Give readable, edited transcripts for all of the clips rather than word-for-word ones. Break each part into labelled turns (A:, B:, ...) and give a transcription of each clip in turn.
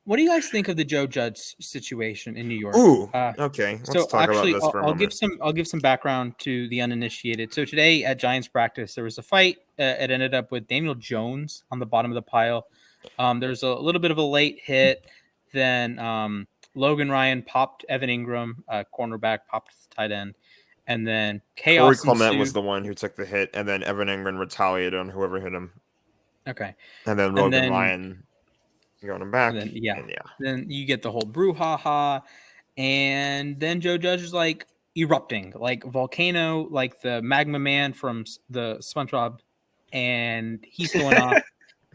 A: What do you guys think of the Joe Judge situation in New York?
B: Ooh, okay. Let's
A: So
B: talk about
A: actually,
B: this for a moment.
A: I'll give some background to the uninitiated. So today at Giants practice, there was a fight. It ended up with Daniel Jones on the bottom of the pile. There was a little bit of a late hit. Then Logan Ryan popped Evan Ingram, cornerback, popped the tight end, and then
B: Corey
A: chaos
B: Clement was
A: ensued.
B: the one who took the hit, and then Evan Ingram retaliated on whoever hit him,
A: Okay,
B: and then
A: and
B: Logan
A: then
B: Ryan got him back,
A: yeah,
B: and yeah.
A: then you get the whole brouhaha. And then Joe Judge is like erupting, like volcano, like the magma man from the SpongeBob, and he's going off.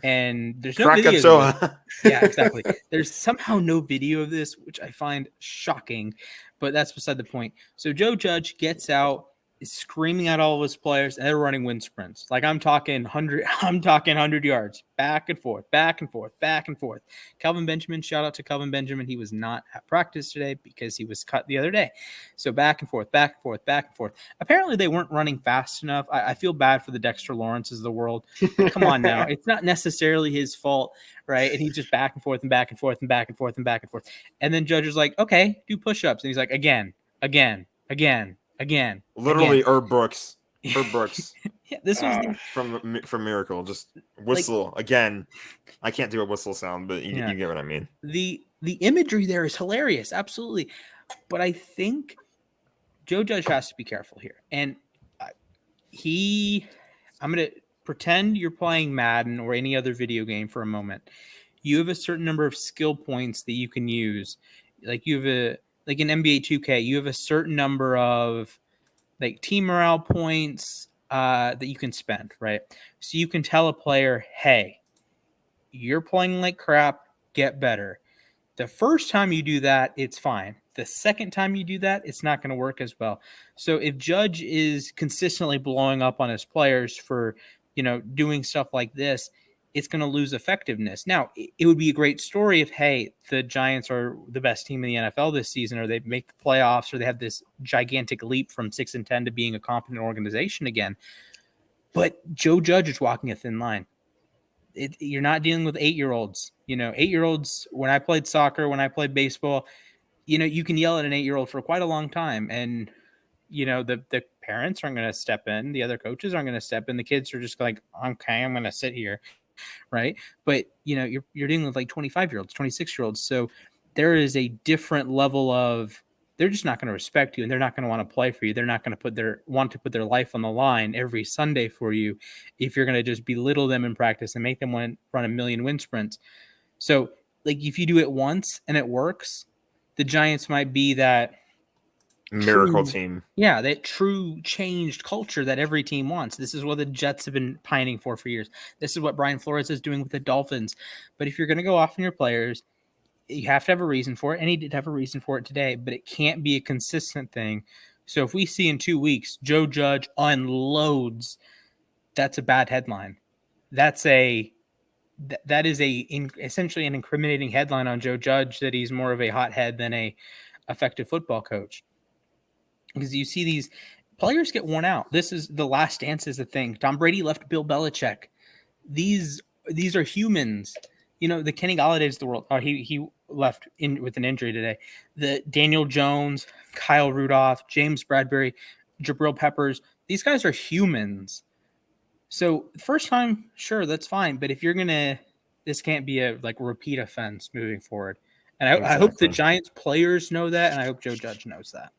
A: And there's no video of this.
B: Krakatoa.
A: Yeah, exactly. There's somehow no video of this, which I find shocking, but that's beside the point. So Joe Judge gets out, is screaming at all of his players, and they're running wind sprints. Like I'm talking 100 yards, back and forth, back and forth, back and forth. Calvin Benjamin, shout out to Calvin Benjamin. He was not at practice today because he was cut the other day. So back and forth, back and forth, back and forth. Apparently they weren't running fast enough. I feel bad for the Dexter Lawrences of the world. Like, come on now. It's not necessarily his fault, right? And he's just back and forth and back and forth and back and forth and back and forth. And then Judge is like, okay, do push-ups. And he's like, again.
B: Literally, Herb Brooks. Herb Brooks.
A: Yeah, this was
B: from Miracle. Just whistle again. I can't do a whistle sound, but you get what I mean.
A: The imagery there is hilarious, absolutely. But I think Joe Judge has to be careful here. And I'm going to pretend you're playing Madden or any other video game for a moment. You have a certain number of skill points that you can use. Like you have like in NBA 2K, you have a certain number of like team morale points that you can spend, right? So you can tell a player, hey, you're playing like crap, get better. The first time you do that, it's fine. The second time you do that, it's not going to work as well. So if Judge is consistently blowing up on his players for, doing stuff like this, it's going to lose effectiveness. Now, it would be a great story if, hey, the Giants are the best team in the NFL this season, or they make the playoffs, or they have this gigantic leap from 6-10 to being a competent organization again. But Joe Judge is walking a thin line. You're not dealing with 8-year-olds. 8-year-olds, when I played soccer, when I played baseball, you can yell at an 8-year-old for quite a long time. And, the parents aren't going to step in. The other coaches aren't going to step in. The kids are just like, okay, I'm going to sit here. Right. But, you're dealing with like 25-year-olds, 26-year-olds. So there is a different level of, they're just not going to respect you, and they're not going to want to play for you. They're not going to want to put their life on the line every Sunday for you if you're going to just belittle them in practice and make them run a million wind sprints. So, like, if you do it once and it works, the Giants might be that
B: miracle team.
A: Yeah, that true changed culture that every team wants. This is what the Jets have been pining for years. This is what Brian Flores is doing with the Dolphins. But if you're going to go off on your players, you have to have a reason for it, and he did have a reason for it today, but it can't be a consistent thing. So if we see in 2 weeks Joe Judge unloads, that's a bad headline. That is essentially an incriminating headline on Joe Judge, that he's more of a hothead than a effective football coach. Because you see these players get worn out. This is the last dance is a thing. Tom Brady left Bill Belichick. These are humans. The Kenny Galladay's of the world. Oh, he left with an injury today. The Daniel Jones, Kyle Rudolph, James Bradbury, Jabril Peppers. These guys are humans. So first time, sure, that's fine. But if you're this can't be a repeat offense moving forward. And I hope the Giants players know that, and I hope Joe Judge knows that.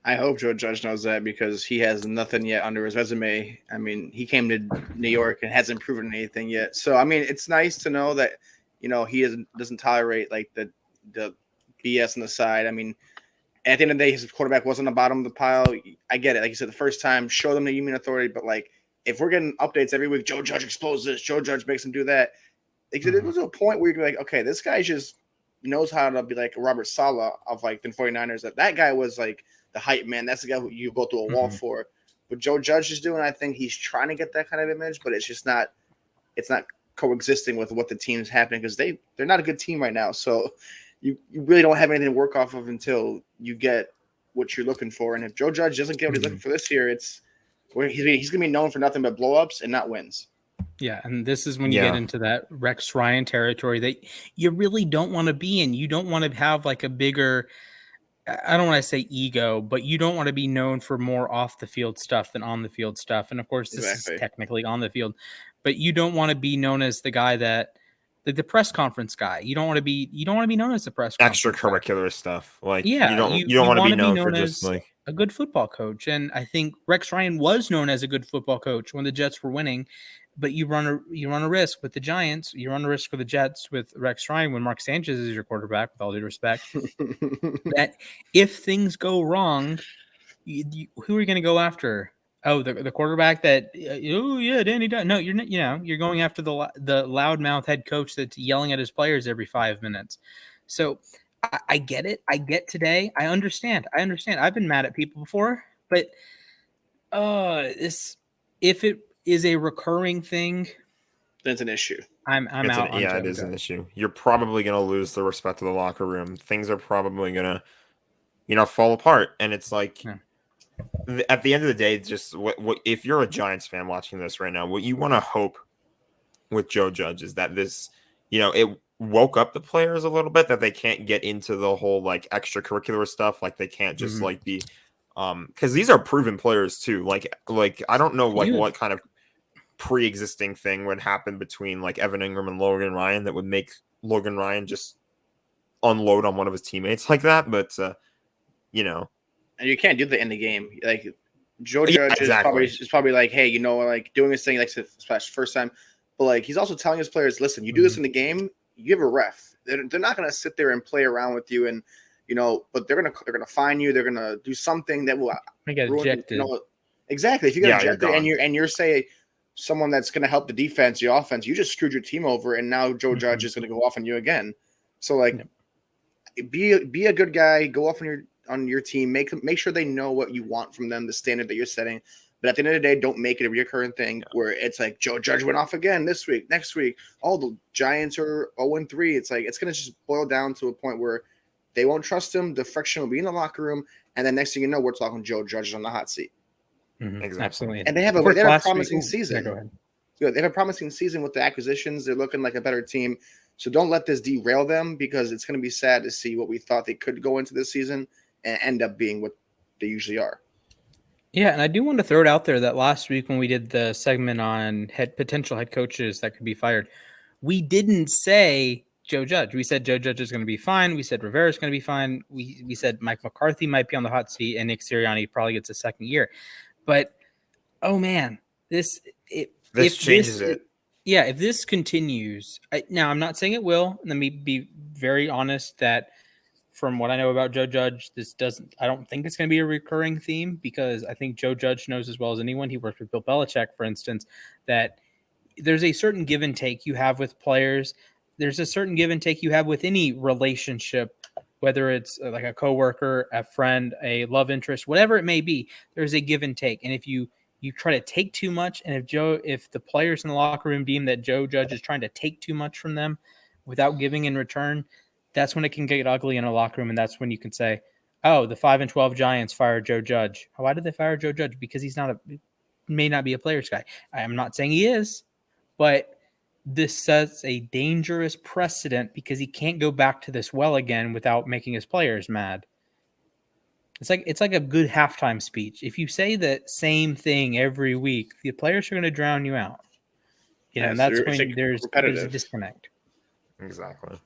C: I hope Joe Judge knows that, because he has nothing yet under his resume. I mean, he came to New York and hasn't proven anything yet. So, I mean, it's nice to know that, he doesn't tolerate the BS on the side. I mean, at the end of the day, his quarterback wasn't the bottom of the pile. I get it. Like you said, the first time, show them that you mean authority. But if we're getting updates every week, Joe Judge exposes this, Joe Judge makes him do that. There was a point where you're like, okay, this guy just knows how to be like Robert Saleh of the 49ers. That guy was the hype man. That's the guy who you go through a wall for. But Joe Judge is doing, I think he's trying to get that kind of image, but it's just not. It's not coexisting with what the team's happening, because they're not a good team right now. So you really don't have anything to work off of until you get what you're looking for. And if Joe Judge doesn't get what he's looking for this year, he's going to be known for nothing but blow-ups and not wins.
A: Yeah, and this is when you get into that Rex Ryan territory that you really don't want to be in. You don't want to have like a bigger, I don't want to say ego, but you don't want to be known for more off the field stuff than on the field stuff. And of course, this is technically on the field, but you don't want to be known as the guy that the press conference guy. You don't want to be known as the press conference
B: extracurricular stuff. Like
A: you
B: don't want to be known for just like
A: a good football coach. And I think Rex Ryan was known as a good football coach when the Jets were winning. But you run a risk with the Giants. You run a risk for the Jets with Rex Ryan when Mark Sanchez is your quarterback, with all due respect. That if things go wrong, who are you going to go after? Oh, the quarterback that, oh yeah, Danny. No, you're not. You're going after the loudmouth head coach that's yelling at his players every 5 minutes. So I get it. I get today. I understand. I've been mad at people before, but if it is a recurring thing,
C: that's an issue.
A: I'm out.
B: It is an issue. You're probably going to lose the respect of the locker room. Things are probably going to, fall apart. And it's like, at the end of the day, just what if you're a Giants fan watching this right now, what you want to hope with Joe Judge is that this, it woke up the players a little bit, that they can't get into the whole like extracurricular stuff. Like they can't just like be, because these are proven players too. Like I don't know what kind of pre-existing thing would happen between like Evan Ingram and Logan Ryan that would make Logan Ryan just unload on one of his teammates like that. But
C: and you can't do that in the game. Like Joe Judge is probably like, hey, like doing this thing like first time, but like he's also telling his players, listen, you do this in the game, you have a ref. They're not gonna sit there and play around with you, and but they're gonna fine you. They're gonna do something that will
A: ruin, ejected.
C: Exactly. If you get ejected and you're say someone that's gonna help the defense, your offense, you just screwed your team over, and now Joe Judge is gonna go off on you again. So like, be a good guy, go off on your team, make sure they know what you want from them, the standard that you're setting. But at the end of the day, don't make it a recurring thing where it's like Joe Judge went off again this week, next week. Oh, the Giants are 0-3. It's like it's going to just boil down to a point where they won't trust him. The friction will be in the locker room, and then next thing you know, we're talking Joe Judge on the hot seat.
A: Exactly. Absolutely.
C: And they have a promising season. Go ahead. They have a promising season with the acquisitions. They're looking like a better team. So don't let this derail them, because it's going to be sad to see what we thought they could go into this season and end up being what they usually are.
A: Yeah, and I do want to throw it out there that last week when we did the segment on potential head coaches that could be fired, we didn't say Joe Judge. We said Joe Judge is going to be fine. We said Rivera is going to be fine. We said Mike McCarthy might be on the hot seat, and Nick Sirianni probably gets a second year. But, oh man, this changes it. Yeah, if this continues, now I'm not saying it will. Let me be very honest that from what I know about Joe Judge, I don't think it's going to be a recurring theme, because I think Joe Judge knows as well as anyone. He worked with Bill Belichick, for instance, that there's a certain give and take you have with players. There's a certain give and take you have with any relationship, whether it's like a coworker, a friend, a love interest, whatever it may be. There's a give and take. And if you try to take too much, and if the players in the locker room deem that Joe Judge is trying to take too much from them without giving in return, that's when it can get ugly in a locker room. And that's when you can say, oh, the 5-12 Giants fired Joe Judge. Why did they fire Joe Judge? Because he's may not be a player's guy. I'm not saying he is, but this sets a dangerous precedent, because he can't go back to this well again without making his players mad. It's like a good halftime speech. If you say the same thing every week, the players are going to drown you out. And that's when there's a disconnect.
B: Exactly.